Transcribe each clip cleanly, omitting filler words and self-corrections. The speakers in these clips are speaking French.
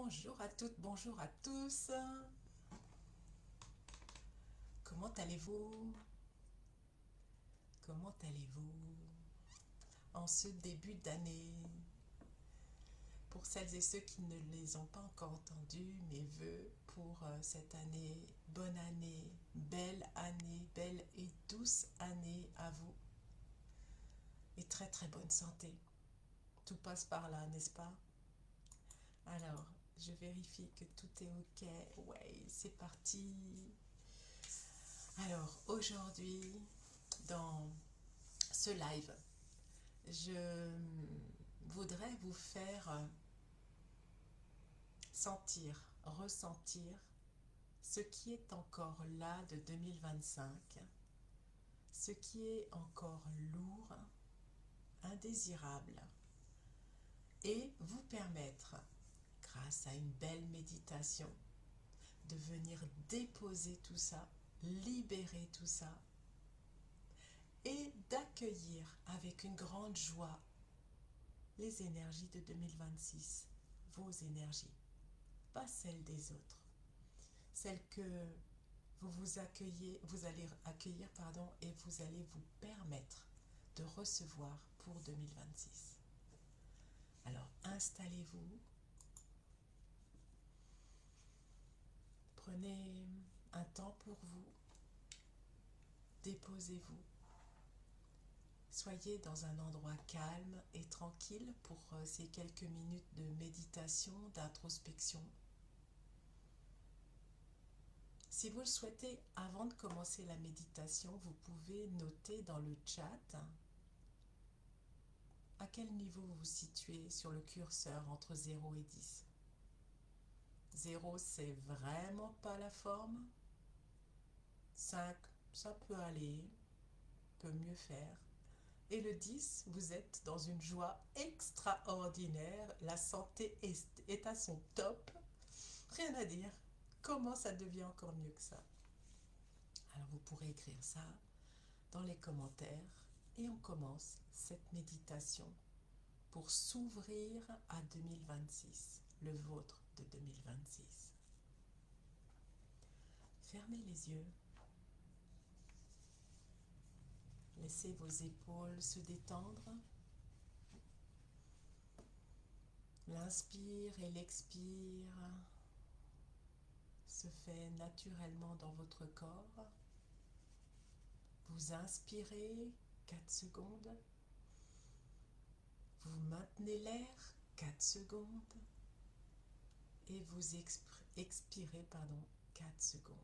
Bonjour à toutes, bonjour à tous. Comment allez-vous? Comment allez-vous en ce début d'année? Pour celles et ceux qui ne les ont pas encore entendus, mes voeux pour cette année, belle et douce année à vous. Et très très bonne santé. Tout passe par là, n'est-ce pas? Alors, je vérifie que tout est ok. Ouais, c'est parti. Alors, aujourd'hui, dans ce live, je voudrais vous faire sentir, ressentir ce qui est encore là de 2025, ce qui est encore lourd, indésirable, et vous permettre, grâce à une belle méditation, de venir déposer tout ça, libérer tout ça, et d'accueillir avec une grande joie les énergies de 2026, vos énergies, pas celles des autres, celles que vous allez accueillir, et vous allez vous permettre de recevoir pour 2026. Alors installez-vous, prenez un temps pour vous, déposez-vous, soyez dans un endroit calme et tranquille pour ces quelques minutes de méditation, d'introspection. Si vous le souhaitez, avant de commencer la méditation, vous pouvez noter dans le chat à quel niveau vous vous situez sur le curseur entre 0 et 10. 0, c'est vraiment pas la forme. 5, ça peut aller, peut mieux faire. Et le 10, vous êtes dans une joie extraordinaire. La santé est à son top. Rien à dire. Comment ça devient encore mieux que ça? Alors vous pourrez écrire ça dans les commentaires et on commence cette méditation pour s'ouvrir à 2026, le vôtre de 2026. Fermez les yeux. Laissez vos épaules se détendre. L'inspire et l'expire se fait naturellement dans votre corps. Vous inspirez 4 secondes. Vous maintenez l'air 4 secondes. Et vous expirez 4 secondes.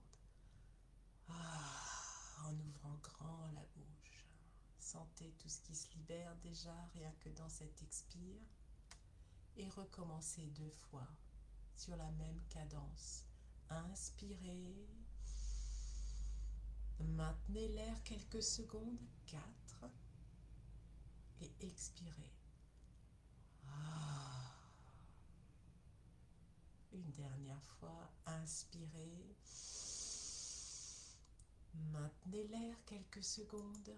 En ouvrant grand la bouche. Sentez tout ce qui se libère déjà, rien que dans cet expire. Et recommencez 2 fois sur la même cadence. Inspirez. Maintenez l'air quelques secondes. 4. Et expirez. Une dernière fois. Inspirez. Maintenez l'air quelques secondes.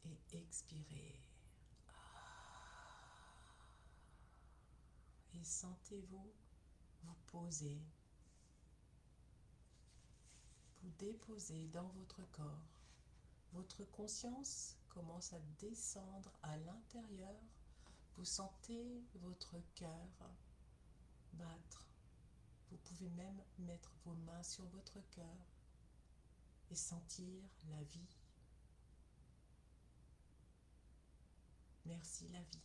Et expirez. Et sentez-vous vous poser, vous déposer dans votre corps. Votre conscience commence à descendre à l'intérieur. Vous sentez votre cœur battre. Vous pouvez même mettre vos mains sur votre cœur et sentir la vie. Merci la vie.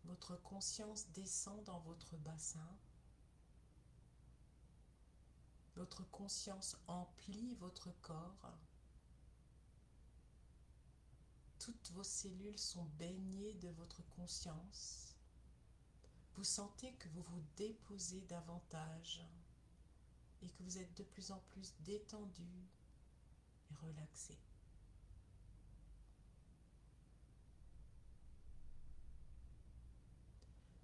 Votre conscience descend dans votre bassin. Votre conscience emplit votre corps. Toutes vos cellules sont baignées de votre conscience. Vous sentez que vous vous déposez davantage et que vous êtes de plus en plus détendu et relaxé.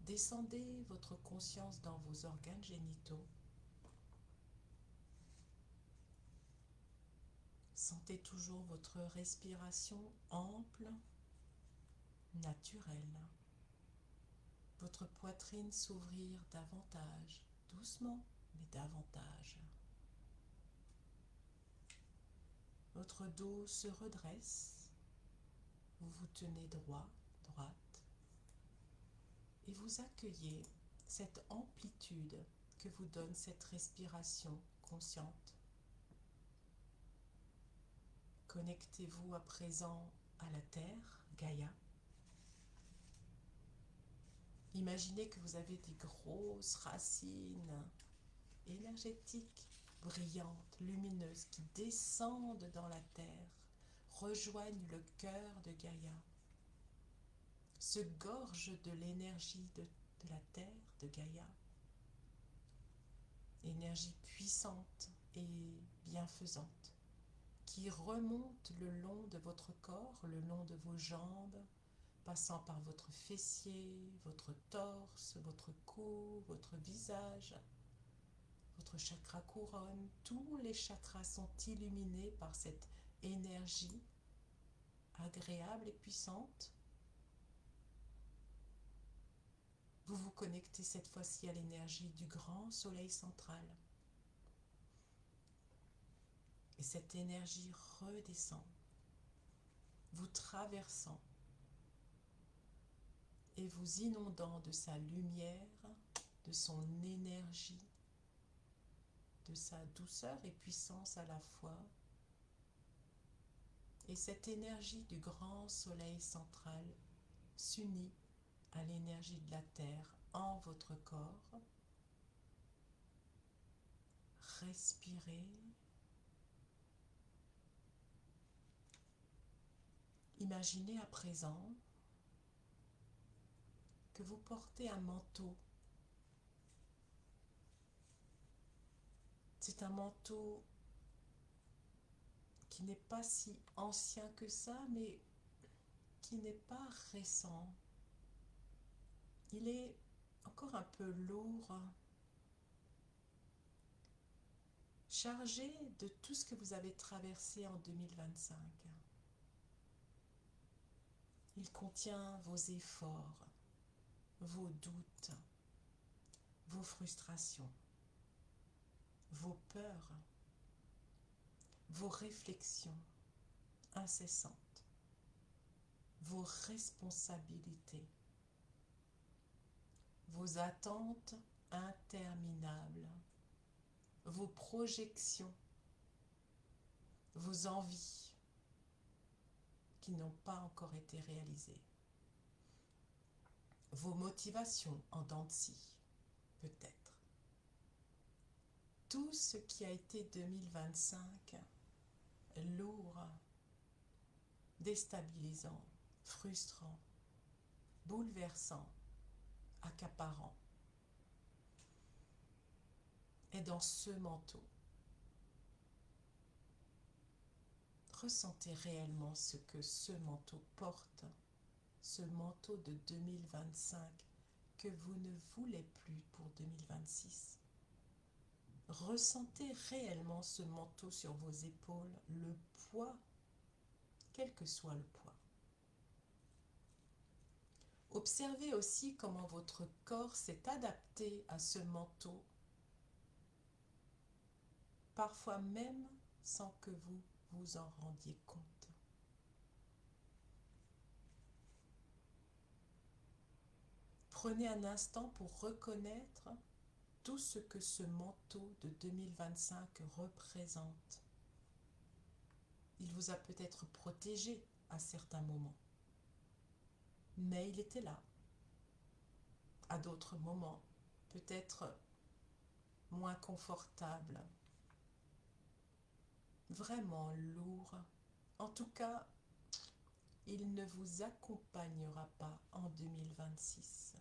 Descendez votre conscience dans vos organes génitaux. Sentez toujours votre respiration ample, naturel. Votre poitrine s'ouvrir davantage, doucement, mais davantage. Votre dos se redresse, vous vous tenez droit, droite, et vous accueillez cette amplitude que vous donne cette respiration consciente. Connectez-vous à présent à la Terre, Gaïa. Imaginez que vous avez des grosses racines énergétiques, brillantes, lumineuses, qui descendent dans la Terre, rejoignent le cœur de Gaïa, se gorgent de l'énergie de la Terre, de Gaïa, énergie puissante et bienfaisante, qui remonte le long de votre corps, le long de vos jambes, passant par votre fessier, votre torse, votre cou, votre visage, votre chakra couronne. Tous les chakras sont illuminés par cette énergie agréable et puissante. Vous vous connectez cette fois-ci à l'énergie du grand soleil central. Et cette énergie redescend, vous traversant et vous inondant de sa lumière, de son énergie, de sa douceur et puissance à la fois. Et cette énergie du grand soleil central s'unit à l'énergie de la terre en votre corps. Respirez. Imaginez à présent que vous portez un manteau. C'est un manteau qui n'est pas si ancien que ça, mais qui n'est pas récent. Il est encore un peu lourd, chargé de tout ce que vous avez traversé en 2025. Il contient vos efforts, vos doutes, vos frustrations, vos peurs, vos réflexions incessantes, vos responsabilités, vos attentes interminables, vos projections, vos envies qui n'ont pas encore été réalisées, vos motivations en dents de scie, peut-être. Tout ce qui a été 2025, lourd, déstabilisant, frustrant, bouleversant, accaparant, est dans ce manteau. Ressentez réellement ce que ce manteau porte, ce manteau de 2025 que vous ne voulez plus pour 2026. Ressentez réellement ce manteau sur vos épaules, le poids, quel que soit le poids. Observez aussi comment votre corps s'est adapté à ce manteau, parfois même sans que vous vous en rendiez compte. Prenez un instant pour reconnaître tout ce que ce manteau de 2025 représente. Il vous a peut-être protégé à certains moments, mais il était là. À d'autres moments, peut-être moins confortable, vraiment lourd. En tout cas, il ne vous accompagnera pas en 2026.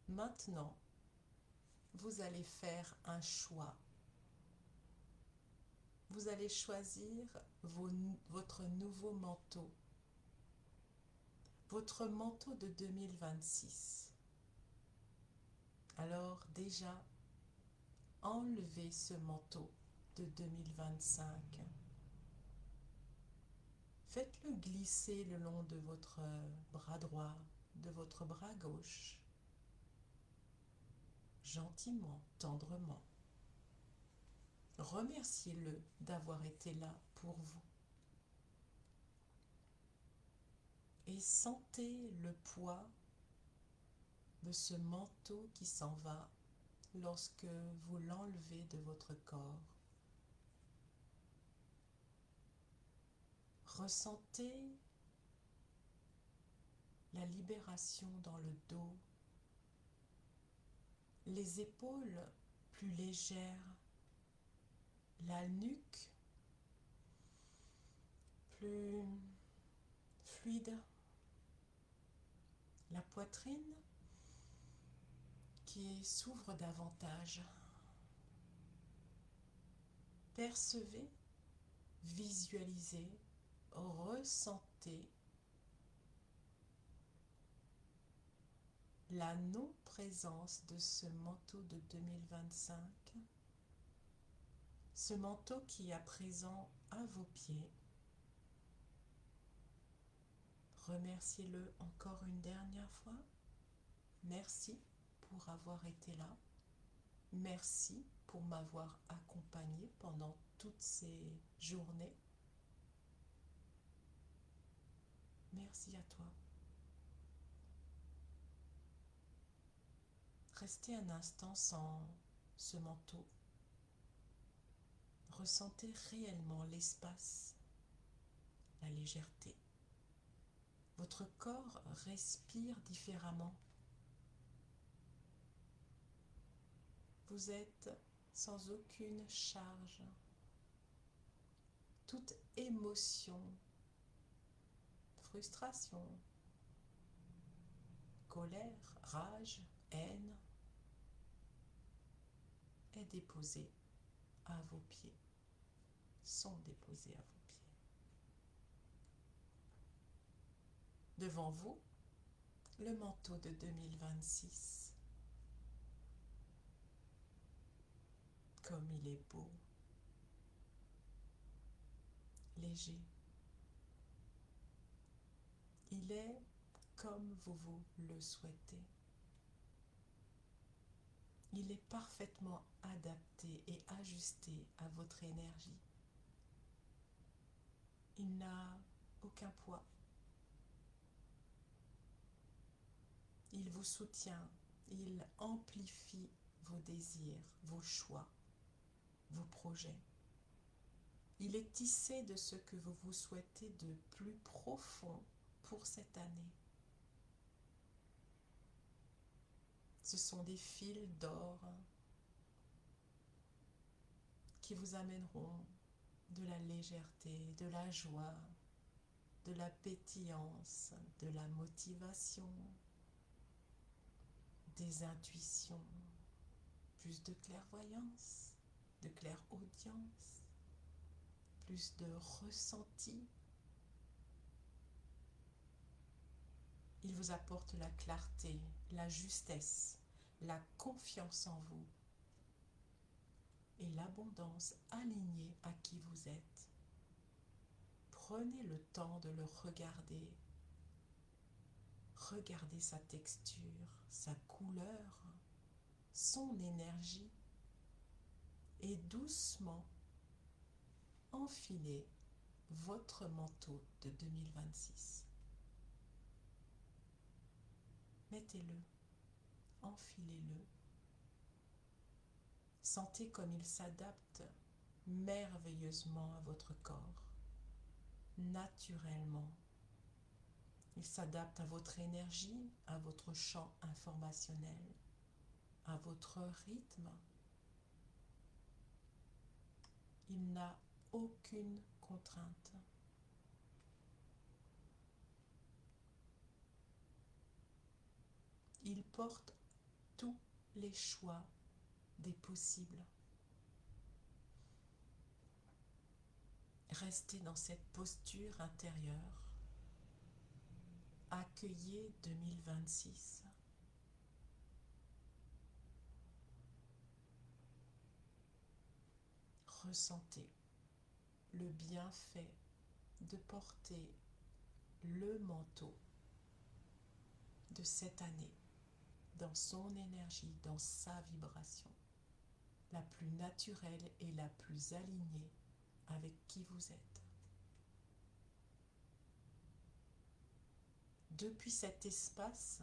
Maintenant, vous allez faire un choix. Vous allez choisir votre nouveau manteau, votre manteau de 2026. Alors déjà, enlevez ce manteau de 2025. Faites-le glisser le long de votre bras droit, de votre bras gauche, gentiment, tendrement. Remerciez-le d'avoir été là pour vous. Et sentez le poids de ce manteau qui s'en va lorsque vous l'enlevez de votre corps. Ressentez la libération dans le dos, les épaules plus légères, la nuque plus fluide, la poitrine qui s'ouvre davantage. Percevez, visualisez, ressentez la non-présence de ce manteau de 2025, ce manteau qui est à présent à vos pieds. Remerciez-le encore une dernière fois. Merci pour avoir été là. Merci pour m'avoir accompagné pendant toutes ces journées. Merci à toi. Restez un instant sans ce manteau. Ressentez réellement l'espace, la légèreté. Votre corps respire différemment. Vous êtes sans aucune charge. Toute émotion, frustration, colère, rage, haine est déposée à vos pieds, sont déposés à vos pieds. Devant vous, le manteau de 2026. Comme il est beau, léger. Il est comme vous le souhaitez. Il est parfaitement adapté et ajusté à votre énergie. Il n'a aucun poids. Il vous soutient, il amplifie vos désirs, vos choix, vos projets. Il est tissé de ce que vous vous souhaitez de plus profond pour cette année. Ce sont des fils d'or qui vous amèneront de la légèreté, de la joie, de la pétillance, de la motivation, des intuitions, plus de clairvoyance, de clairaudience, plus de ressenti. Il vous apporte la clarté, la justesse, la confiance en vous et l'abondance alignée à qui vous êtes. Prenez le temps de le regarder. Regardez sa texture, sa couleur, son énergie et doucement enfilez votre manteau de 2026. Mettez-le, enfilez-le. Sentez comme il s'adapte merveilleusement à votre corps, naturellement. Il s'adapte à votre énergie, à votre champ informationnel, à votre rythme. Il n'a aucune contrainte. Il porte tous les choix des possibles. Restez dans cette posture intérieure. Accueillez 2026. Ressentez le bienfait de porter le manteau de cette année dans son énergie, dans sa vibration, la plus naturelle et la plus alignée avec qui vous êtes. Depuis cet espace,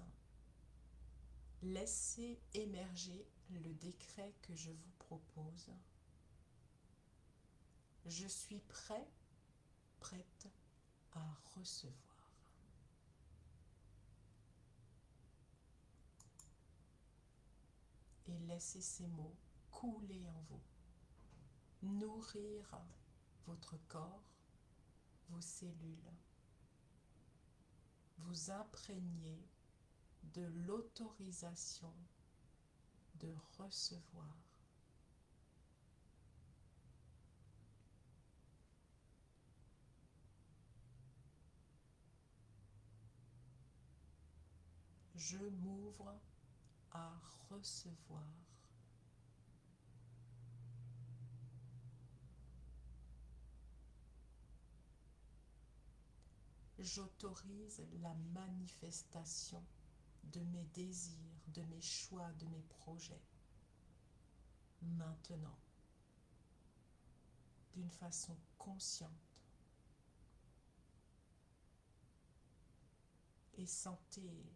laissez émerger le décret que je vous propose. Je suis prêt, prête à recevoir. Et laissez ces mots couler en vous, nourrir votre corps, vos cellules, vous imprégner de l'autorisation de recevoir. Je m'ouvre à recevoir. J'autorise la manifestation de mes désirs, de mes choix, de mes projets. Maintenant, d'une façon consciente. Et sentez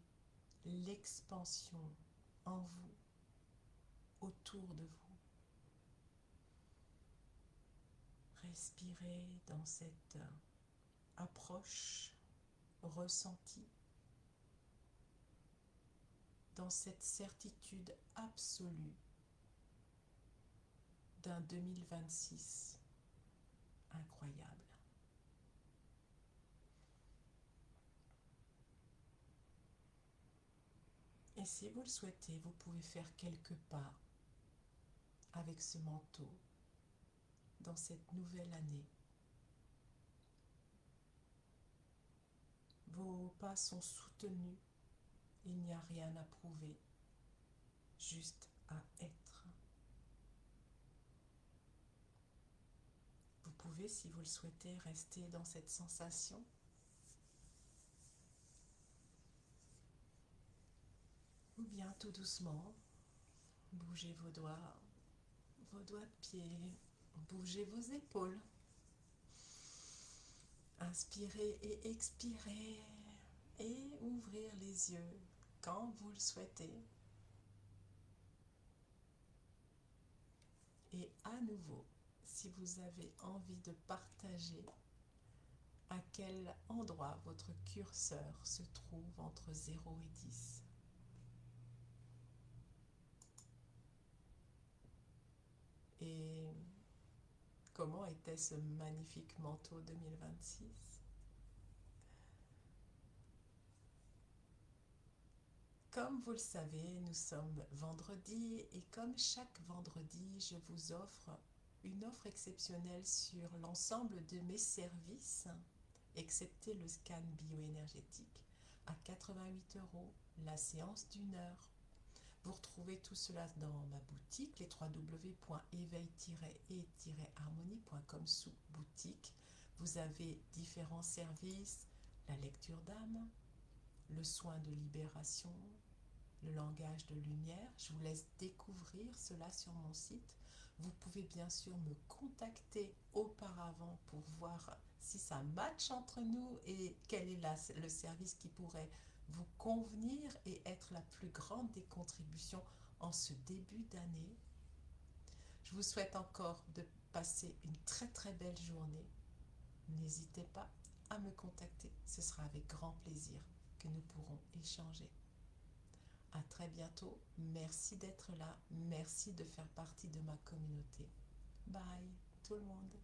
l'expansion en vous, autour de vous. Respirez dans cette approche ressentie, dans cette certitude absolue d'un 2026 incroyable. Et si vous le souhaitez, vous pouvez faire quelques pas avec ce manteau dans cette nouvelle année. Vos pas sont soutenus, il n'y a rien à prouver, juste à être. Vous pouvez, si vous le souhaitez, rester dans cette sensation. Ou bien tout doucement, bougez vos doigts de pied, bougez vos épaules. Inspirez et expirez et ouvrir les yeux quand vous le souhaitez. Et à nouveau, si vous avez envie de partager à quel endroit votre curseur se trouve entre 0 et 10. Et comment était ce magnifique manteau 2026? Comme vous le savez, nous sommes vendredi et comme chaque vendredi, je vous offre une offre exceptionnelle sur l'ensemble de mes services, excepté le scan bioénergétique, à 88 € la séance d'1 heure. Vous retrouvez tout cela dans ma boutique, les www.éveil-et-harmonie.com sous boutique. Vous avez différents services, la lecture d'âme, le soin de libération, le langage de lumière. Je vous laisse découvrir cela sur mon site. Vous pouvez bien sûr me contacter auparavant pour voir si ça match entre nous et quel est le service qui pourrait vous convenir et être la plus grande des contributions en ce début d'année. Je vous souhaite encore de passer une très très belle journée. N'hésitez pas à me contacter, ce sera avec grand plaisir que nous pourrons échanger. À très bientôt, merci d'être là, merci de faire partie de ma communauté. Bye tout le monde.